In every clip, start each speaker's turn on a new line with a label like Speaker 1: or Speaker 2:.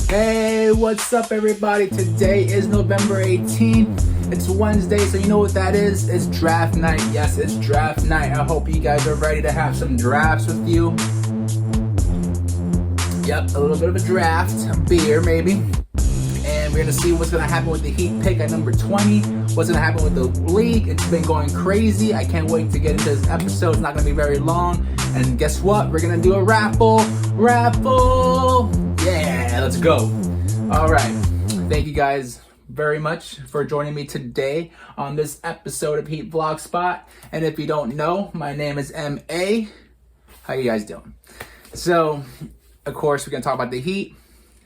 Speaker 1: Hey, what's up everybody? Today is November 18th. It's Wednesday, so you know what that is? It's draft night. Yes, it's draft night. I hope you guys are ready to have some drafts with you. Yep, a little bit of a draft, a beer maybe. And we're gonna see what's gonna happen with the Heat pick at number 20. What's gonna happen with the league? It's been going crazy. I can't wait to get into this episode. It's not gonna be very long. And guess what? We're gonna do a raffle. Yeah, let's go. All right. Thank you guys very much for joining me today on this episode of Heat Vlog Spot. And if you don't know, my name is M.A. How you guys doing? So, of course, we're gonna talk about the Heat.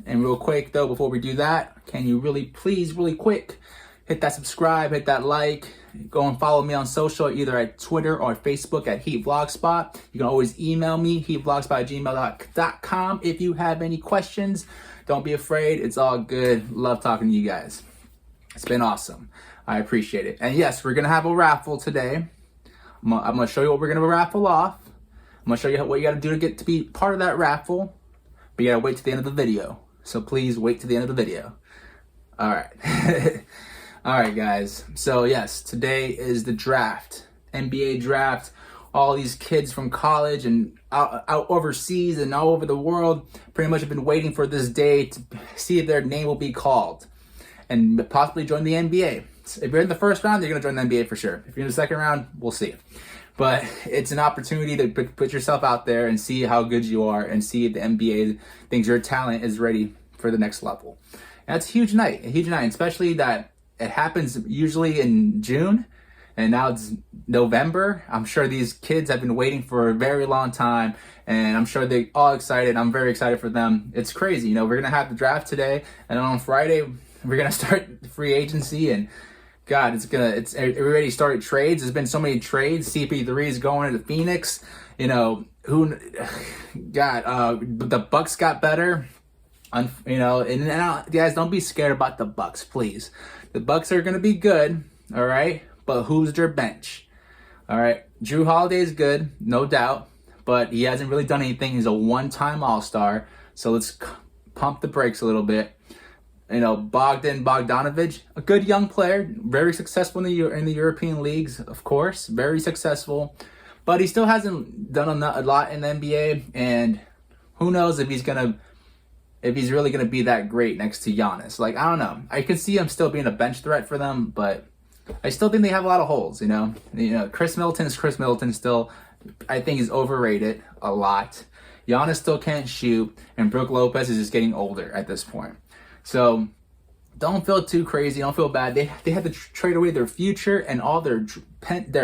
Speaker 1: And real quick though, before we do that, can you please, really quick, hit that subscribe, hit that like, go and follow me on social, either at Twitter or Facebook at Heat Vlog Spot. You can always email me, heatvlogspot@gmail.com. If you have any questions, don't be afraid. It's all good. Love talking to you guys. It's been awesome. I appreciate it. And yes, we're going to have a raffle today. I'm going to show you what we're going to raffle off. I'm going to show you what you got to do to get to be part of that raffle. But you got to wait to the end of the video. So please wait to the end of the video. All right. All right, guys. So yes, today is the draft, NBA draft. All these kids from college and out overseas and all over the world pretty much have been waiting for this day to see if their name will be called and possibly join the NBA. If you're in the first round, you're going to join the NBA for sure. If you're in the second round, we'll see. But it's an opportunity to put yourself out there and see how good you are and see if the NBA thinks your talent is ready for the next level. And that's a huge night, especially that it happens usually in June and now it's November. I'm sure these kids have been waiting for a very long time and I'm sure they're all excited. I'm very excited for them. It's crazy. You know, we're going to have the draft today and on Friday, we're going to start free agency and God, it's already started trades. There's been so many trades. CP3 is going to Phoenix. You know, the Bucks got better. You know, and guys, don't be scared about the Bucks, please. The Bucks are going to be good, all right? But who's their bench? All right, Drew Holiday is good, no doubt, but he hasn't really done anything. He's a one-time All-Star, so let's pump the brakes a little bit. You know, Bogdanovich, a good young player, very successful in the European leagues, of course, very successful, but he still hasn't done a lot in the NBA, and who knows if he's really gonna be that great next to Giannis. Like, I don't know. I can see him still being a bench threat for them, but I still think they have a lot of holes. You know, Chris Middleton still. I think he's overrated a lot. Giannis still can't shoot, and Brook Lopez is just getting older at this point. So don't feel too crazy. Don't feel bad. They had to trade away their future, and all their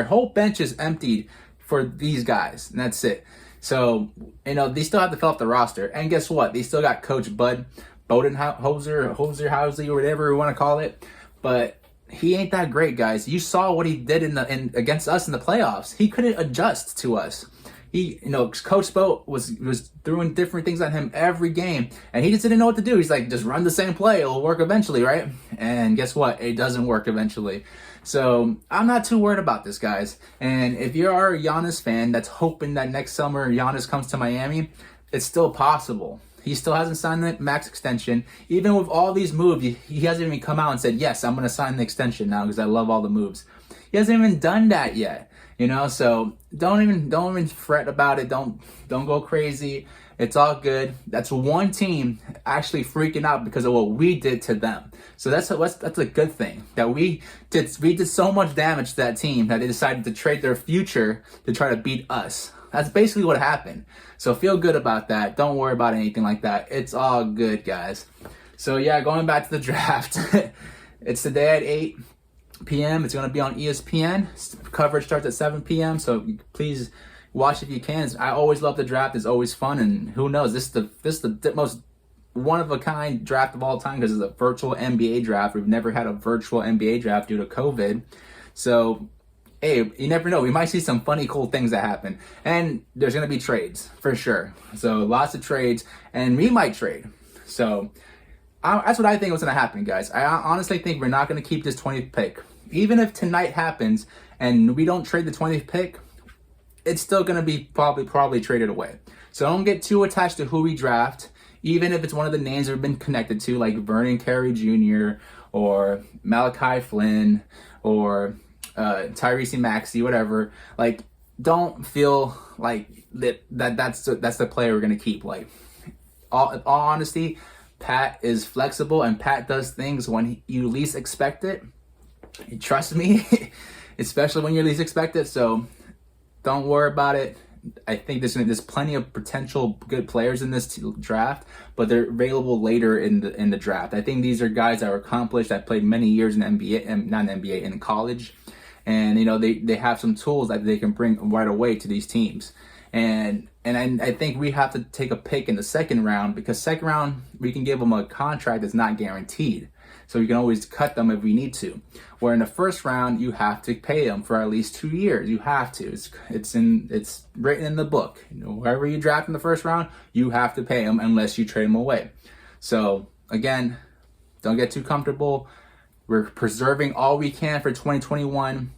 Speaker 1: whole bench is emptied for these guys, and that's it. So, you know, they still have to fill up the roster. And guess what? They still got Coach Hoser, or whatever you want to call it. But he ain't that great, guys. You saw what he did against us in the playoffs. He couldn't adjust to us. Coach Spo was throwing different things at him every game, and he just didn't know what to do. He's like, just run the same play. It'll work eventually, right? And guess what? It doesn't work eventually. So I'm not too worried about this, guys. And if you're a Giannis fan that's hoping that next summer Giannis comes to Miami, it's still possible. He still hasn't signed the max extension. Even with all these moves, he hasn't even come out and said, yes, I'm going to sign the extension now because I love all the moves. He hasn't even done that yet. You know, so don't even fret about it. Don't go crazy. It's all good. That's one team actually freaking out because of what we did to them. So that's a good thing that we did so much damage to that team that they decided to trade their future to try to beat us. That's basically what happened. So feel good about that. Don't worry about anything like that. It's all good, guys. So yeah, going back to the draft. It's today at 8 p.m. It's going to be on ESPN. Coverage starts at 7 p.m. So please watch if you can. I always love the draft. It's always fun, and who knows? This is the most one-of-a-kind draft of all time because it's a virtual NBA draft. We've never had a virtual NBA draft due to COVID. So, hey, you never know. We might see some funny, cool things that happen. And there's going to be trades, for sure. So lots of trades, and we might trade. So that's what I think was going to happen, guys. I honestly think we're not going to keep this 20th pick. Even if tonight happens and we don't trade the 20th pick, it's still going to be probably traded away. So don't get too attached to who we draft. even if it's one of the names we've been connected to, like Vernon Carey Jr. or Malachi Flynn or Tyrese Maxey, whatever. Like, don't feel like that's the player we're gonna keep. Like, all honesty, Pat is flexible and Pat does things when you least expect it. Trust me, especially when you least expect it. So don't worry about it. I think there's plenty of potential good players in this draft, but they're available later in the draft. I think these are guys that are accomplished, that played many years in NBA, and not in NBA, in college, and they have some tools that they can bring right away to these teams. And I think we have to take a pick in the second round, because second round we can give them a contract that's not guaranteed. So you can always cut them if we need to. Where in the first round, you have to pay them for at least 2 years. You have to. It's written in the book. Whoever you draft in the first round, you have to pay them unless you trade them away. So again, don't get too comfortable. We're preserving all we can for 2021.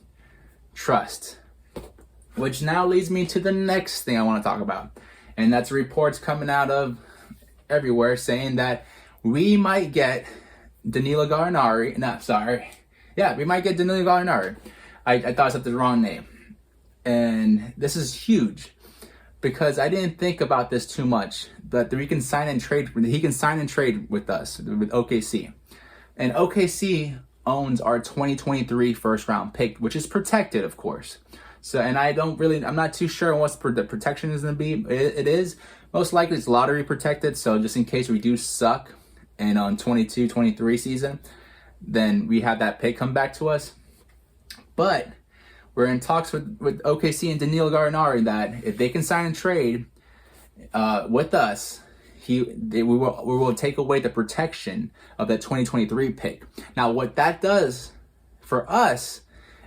Speaker 1: Trust. Which now leads me to the next thing I want to talk about. And that's reports coming out of everywhere saying that we might get Danilo Gallinari. We might get Danilo Gallinari. I thought I said the wrong name. And this is huge because I didn't think about this too much. But he can sign and trade with us, with OKC. And OKC owns our 2023 first round pick, which is protected, of course. So, and I'm not too sure what the protection is going to be. It is most likely it's lottery protected. So just in case we do suck and on 22-23 season, then we have that pick come back to us. But we're in talks with OKC and Danilo Gallinari that if they can sign and trade with us, we will take away the protection of that 2023 pick. Now, what that does for us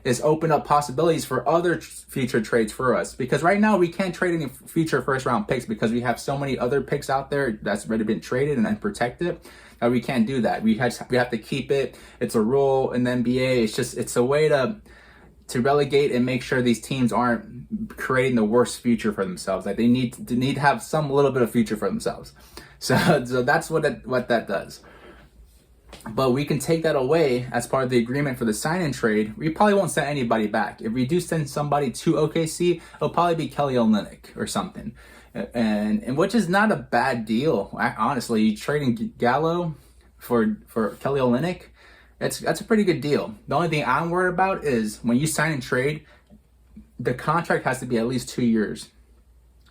Speaker 1: is open up possibilities for other future trades for us. Because right now we can't trade any future first round picks because we have so many other picks out there that's already been traded and protected that we can't do that. We have to keep it. It's a rule in the NBA. It's a way to relegate and make sure these teams aren't creating the worst future for themselves. Like they need to have some little bit of future for themselves. So that's what that does. But we can take that away as part of the agreement for the sign-in trade. We probably won't send anybody back. If we do send somebody to OKC, it'll probably be Kelly Olynyk or something, and which is not a bad deal. Honestly, trading Gallo for Kelly Olynyk, that's a pretty good deal. The only thing I'm worried about is when you sign and trade, the contract has to be at least 2 years,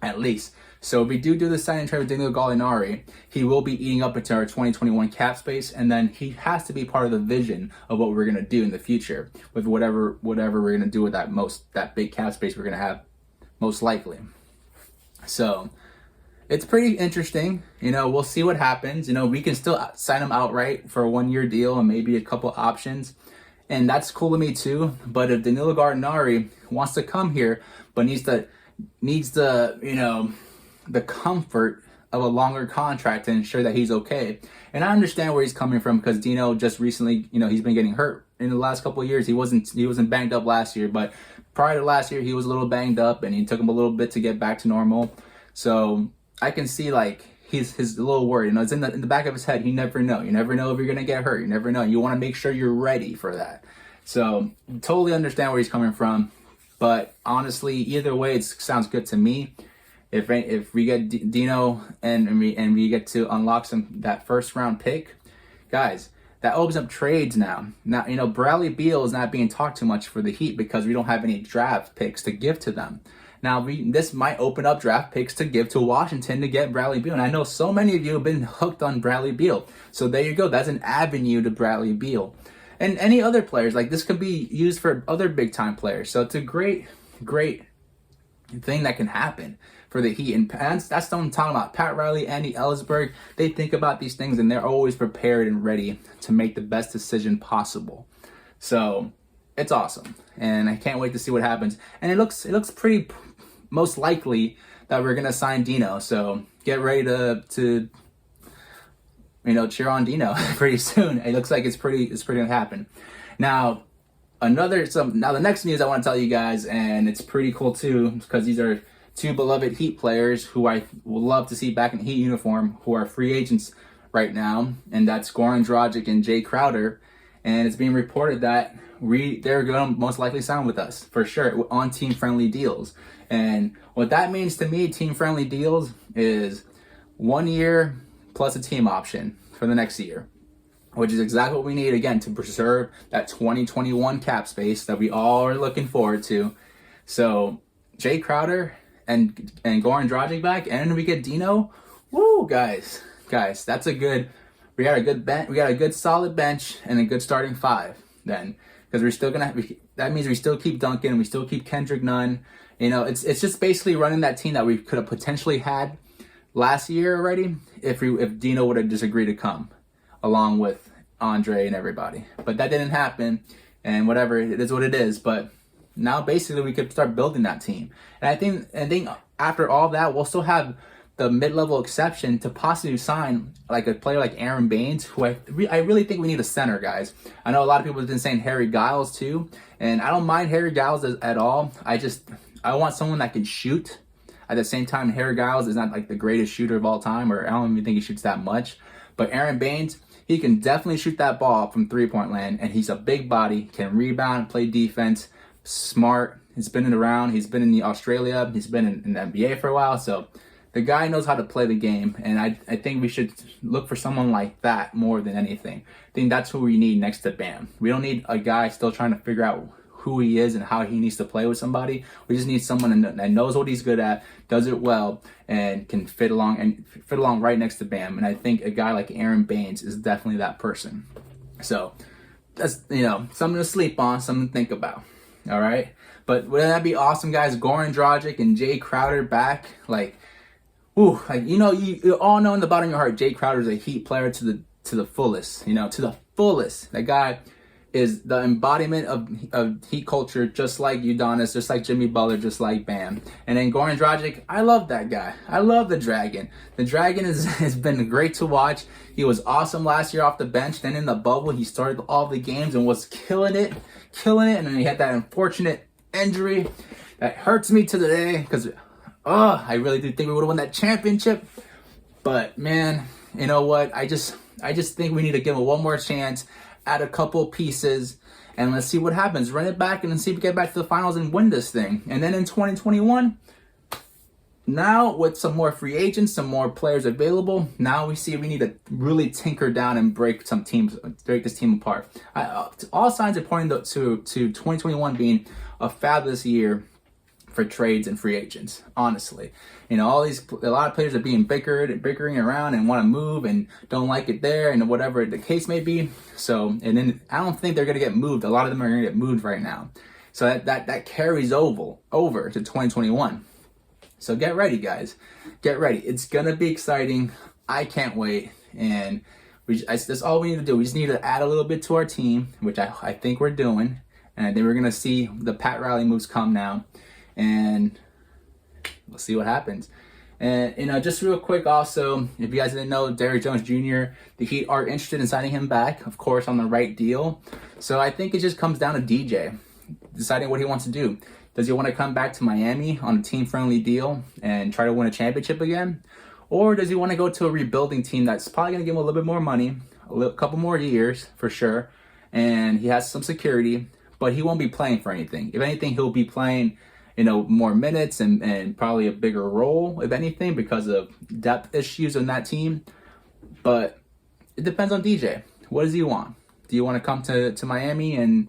Speaker 1: at least. So if we do the sign and trade with Danilo Gallinari, he will be eating up into our 2021 cap space, and then he has to be part of the vision of what we're going to do in the future with whatever we're going to do with that big cap space we're going to have, most likely. So it's pretty interesting. We'll see what happens. We can still sign him outright for a 1-year deal and maybe a couple options, and that's cool to me too. But if Danilo Gallinari wants to come here, but needs the comfort of a longer contract to ensure that he's okay. And I understand where he's coming from because Dino just recently, he's been getting hurt in the last couple of years. He wasn't banged up last year, but prior to last year, he was a little banged up and it took him a little bit to get back to normal. So I can see like he's a little worried. It's in the back of his head. You never know. You never know if you're gonna get hurt. You never know. You want to make sure you're ready for that. So totally understand where he's coming from. But honestly, either way, it sounds good to me. If we get Dino and we get to unlock that first round pick, guys, that opens up trades now. Now Bradley Beal is not being talked too much for the Heat because we don't have any draft picks to give to them. Now this might open up draft picks to give to Washington to get Bradley Beal, and I know so many of you have been hooked on Bradley Beal. So there you go. That's an avenue to Bradley Beal, and any other players. Like this could be used for other big time players. So it's a great thing that can happen for the Heat. And that's what I'm talking about. Pat Riley, Andy Ellisberg, they think about these things and they're always prepared and ready to make the best decision possible. So it's awesome. And I can't wait to see what happens. And it looks pretty most likely that we're going to sign Dino. So get ready to cheer on Dino pretty soon. It looks like it's pretty going to happen. Now, the next news I want to tell you guys, and it's pretty cool too, because these are two beloved Heat players who I would love to see back in Heat uniform, who are free agents right now, and that's Goran Dragic and Jay Crowder. And it's being reported that they're going to most likely sign with us for sure on team-friendly deals. And what that means to me, team-friendly deals, is 1 year plus a team option for the next year, which is exactly what we need, again, to preserve that 2021 cap space that we all are looking forward to. So Jay Crowder and Goran Dragic back, and we get Dino. Woo, guys, that's a good. We got a good bench. We got a good solid bench and a good starting five then, because we're still gonna. That means we still keep Duncan. We still keep Kendrick Nunn. You know, it's just basically running that team that we could have potentially had last year already if Dino would have just agreed to come along with Andre and everybody. But that didn't happen, and whatever, it is what it is. But now basically we could start building that team. And I think after all that, we'll still have the mid-level exception to possibly sign like a player like Aaron Baines, who I really think we need a center, guys. I know a lot of people have been saying Harry Giles too, and I don't mind Harry Giles at all. I want someone that can shoot. At the same time, Harry Giles is not like the greatest shooter of all time, or I don't even think he shoots that much. But Aaron Baines, he can definitely shoot that ball from three-point land, and he's a big body, can rebound, play defense, smart. He's been around. He's been in Australia. He's been in the NBA for a while, so the guy knows how to play the game, and I think we should look for someone like that more than anything. I think that's who we need next to Bam. We don't need a guy still trying to figure out who he is and how he needs to play with somebody. We just need someone that knows what he's good at, does it well, and can fit along right next to Bam. And I think a guy like Aaron Baines is definitely that person. So that's, something to sleep on, something to think about. All right, but wouldn't that be awesome, guys? Goran Dragic and Jay Crowder back, you all know in the bottom of your heart, Jay Crowder is a Heat player to the fullest. To the fullest. That guy is the embodiment of Heat culture, just like Udonis, just like Jimmy Butler, just like Bam. And then Goran Dragic, I love that guy. I love the Dragon. The Dragon has been great to watch. He was awesome last year off the bench. Then in the bubble, he started all the games and was killing it. And then he had that unfortunate injury that hurts me to the day because I really do think we would have won that championship. But man, you know what? I just think we need to give him one more chance, add a couple pieces, and let's see what happens. Run it back and then see if we get back to the finals and win this thing. And then in 2021, now with some more free agents, some more players available, now we see we need to really tinker down and break this team apart. All signs are pointing to 2021 being a fabulous year for trades and free agents, honestly. A lot of players are being bickering around and want to move and don't like it there and whatever the case may be. So, and then I don't think they're going to get moved. A lot of them are going to get moved right now. So that carries over to 2021. So get ready, guys. Get ready. It's going to be exciting. I can't wait. And that's all we need to do. We just need to add a little bit to our team, which I think we're doing. And then we're going to see the Pat Riley moves come now. And we'll see what happens. And just real quick also, if you guys didn't know, Derrick Jones Jr., the Heat are interested in signing him back, of course, on the right deal. So I think it just comes down to DJ deciding what he wants to do. Does he want to come back to Miami on a team-friendly deal and try to win a championship again? Or does he want to go to a rebuilding team that's probably going to give him a little bit more money, couple more years for sure, and he has some security, but he won't be playing for anything. If anything, he'll be playing more minutes and probably a bigger role, if anything, because of depth issues on that team. But it depends on DJ. What does he want? Do you want to come to Miami and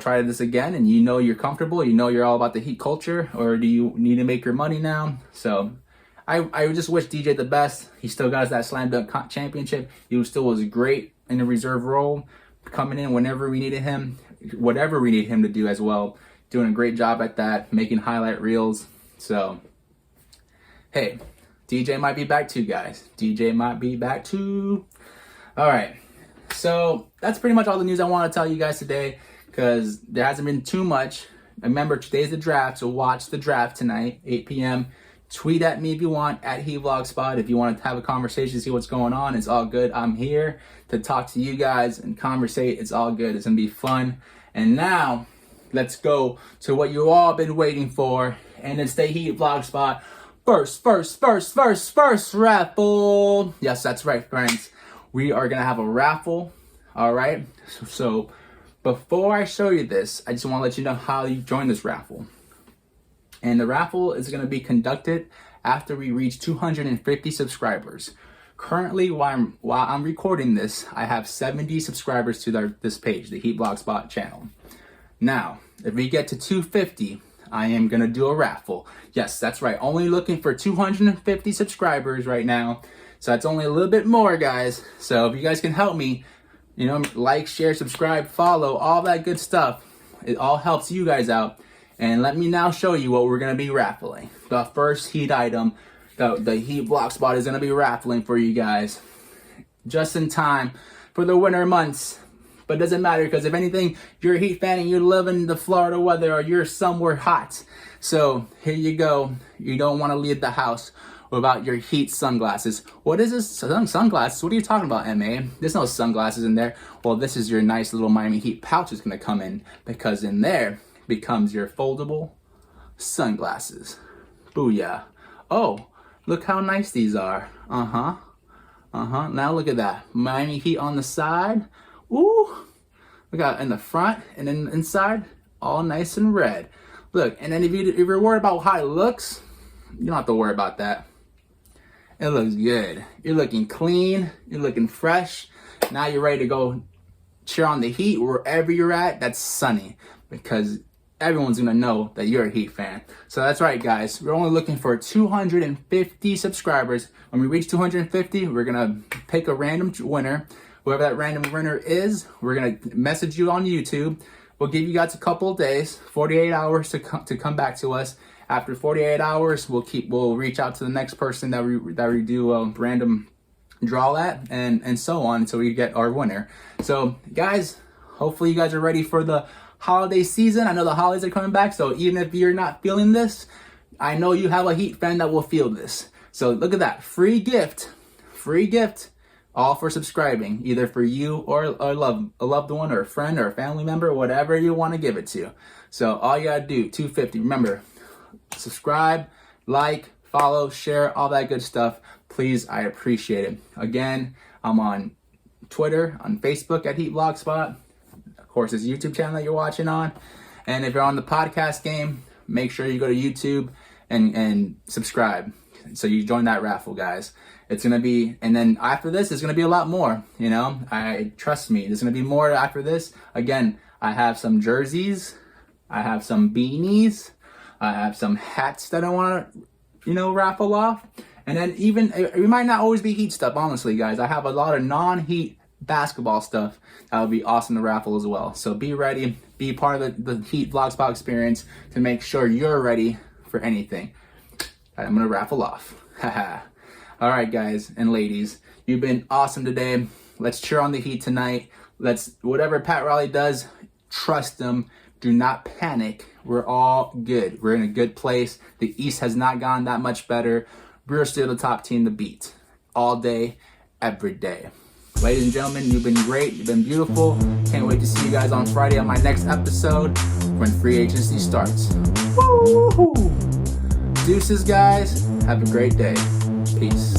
Speaker 1: try this again and you're comfortable, you're all about the Heat culture, or do you need to make your money now? So I just wish DJ the best. He still got us that slam dunk championship. He still was great in the reserve role, coming in whenever we needed him, whatever we need him to do as well. Doing a great job at that, making highlight reels. So, hey, DJ might be back too, guys. DJ might be back too. All right. So that's pretty much all the news I want to tell you guys today, because there hasn't been too much. Remember, today's the draft, so watch the draft tonight, 8 p.m. Tweet at me if you want, at HeVlogSpot. If you want to have a conversation, see what's going on, it's all good. I'm here to talk to you guys and conversate. It's all good. It's going to be fun. And now, let's go to what you all been waiting for, and it's the Heat Vlog Spot first raffle. Yes, that's right, friends. We are gonna have a raffle. All right. So before I show you this, I just want to let you know how you join this raffle. And the raffle is gonna be conducted after we reach 250 subscribers. Currently, while I'm recording this, I have 70 subscribers to this page, the Heat Vlog Spot channel. Now, if we get to 250, I am gonna do a raffle. Yes, that's right. Only looking for 250 subscribers right now. So that's only a little bit more, guys. So if you guys can help me, you know, like, share, subscribe, follow, all that good stuff. It all helps you guys out. And let me now show you what we're gonna be raffling. The first Heat item, the Heat Vlog Spot is gonna be raffling for you guys. Just in time for the winter months. But it doesn't matter, because if anything, you're a Heat fan and you're living the Florida weather, or you're somewhere hot. So here you go. You don't want to leave the house without your Heat sunglasses. What is this? Sunglasses? What are you talking about, MA? There's no sunglasses in there. Well, this is your nice little Miami Heat pouch is going to come in, because in there becomes your foldable sunglasses. Booyah. Oh, look how nice these are. Now look at that. Miami Heat on the side. Ooh, look out in the front, and then inside, all nice and red. Look, and then if you're worried about how it looks, you don't have to worry about that. It looks good. You're looking clean. You're looking fresh. Now you're ready to go cheer on the Heat wherever you're at. That's sunny, because everyone's gonna know that you're a Heat fan. So that's right, guys. We're only looking for 250 subscribers. When we reach 250, we're gonna pick a random winner. Whoever that random winner is, we're gonna message you on YouTube. We'll give you guys a couple of days, 48 hours to come back to us. After 48 hours, we'll reach out to the next person that we do a random draw at, and so on until we get our winner. So guys, hopefully you guys are ready for the holiday season. I know the holidays are coming back, so even if you're not feeling this, I know you have a Heat fan that will feel this. So look at that, free gift, all for subscribing, either for you or a loved one, or a friend, or a family member, whatever you want to give it to. So all you gotta do, 250. Remember, subscribe, like, follow, share, all that good stuff. Please, I appreciate it. Again, I'm on Twitter, on Facebook at Heat Vlog Spot. Of course, it's a YouTube channel that you're watching on. And if you're on the podcast game, make sure you go to YouTube and subscribe. So you join that raffle, guys. It's gonna be, and then after this, there's gonna be a lot more. You know, trust me, there's gonna be more after this. Again, I have some jerseys, I have some beanies, I have some hats that I want to, raffle off. And then even, it might not always be Heat stuff, honestly, guys. I have a lot of non-Heat basketball stuff that would be awesome to raffle as well. So be ready, be part of the Heat Vlog Spot experience to make sure you're ready for anything I'm gonna raffle off. Haha. All right, guys and ladies, you've been awesome today. Let's cheer on the Heat tonight. Whatever Pat Riley does, trust them. Do not panic. We're all good. We're in a good place. The East has not gone that much better. We're still the top team to beat all day, every day. Ladies and gentlemen, you've been great. You've been beautiful. Can't wait to see you guys on Friday on my next episode when free agency starts. Woo! Deuces, guys. Have a great day. Peace.